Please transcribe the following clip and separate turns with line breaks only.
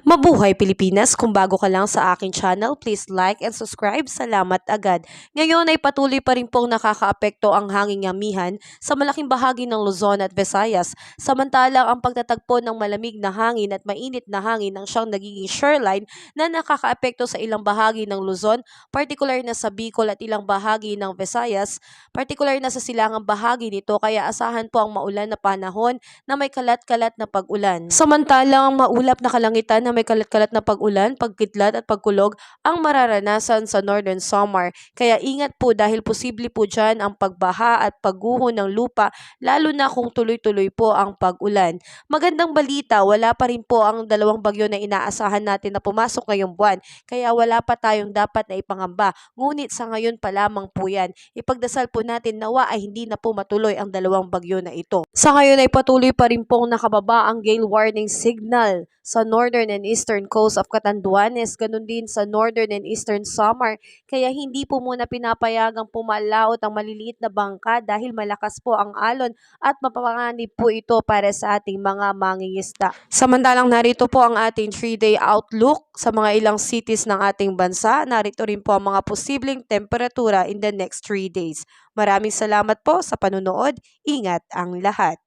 Mabuhay Pilipinas! Kung bago ka lang sa aking channel, please like and subscribe. Salamat agad. Ngayon ay patuloy pa rin pong nakakaapekto ang hanging amihan sa malaking bahagi ng Luzon at Visayas. Samantalang ang pagtatagpo ng malamig na hangin at mainit na hangin ang siyang nagiging shoreline na nakakaapekto sa ilang bahagi ng Luzon, particular na sa Bicol at ilang bahagi ng Visayas, particular na sa silangang bahagi nito, kaya asahan po ang maulan na panahon na may kalat-kalat na pag-ulan. Samantalang maulap na kalangitan na may kalat-kalat na pag-ulan, pagkidlat at pagkulog ang mararanasan sa Northern Samar. Kaya ingat po dahil posible po dyan ang pagbaha at pagguho ng lupa, lalo na kung tuloy-tuloy po ang pag-ulan. Magandang balita, wala pa rin po ang dalawang bagyo na inaasahan natin na pumasok ngayong buwan. Kaya wala pa tayong dapat na ipangamba. Ngunit sa ngayon pa lamang po yan. Ipagdasal po natin nawa ay hindi na po matuloy ang dalawang bagyo na ito. Sa ngayon ay patuloy pa rin pong nakababa ang gale warning signal sa northern and eastern coast of Catanduanes, ganun din sa northern and eastern Samar, kaya hindi po muna pinapayagang pumalaot ang maliliit na bangka dahil malakas po ang alon at mapapanganib po ito para sa ating mga mangingisda. Samantalang narito po ang ating 3-day outlook sa mga ilang cities ng ating bansa. Narito rin po ang mga posibleng temperatura in the next 3 days. Maraming salamat po sa panunood. Ingat ang lahat.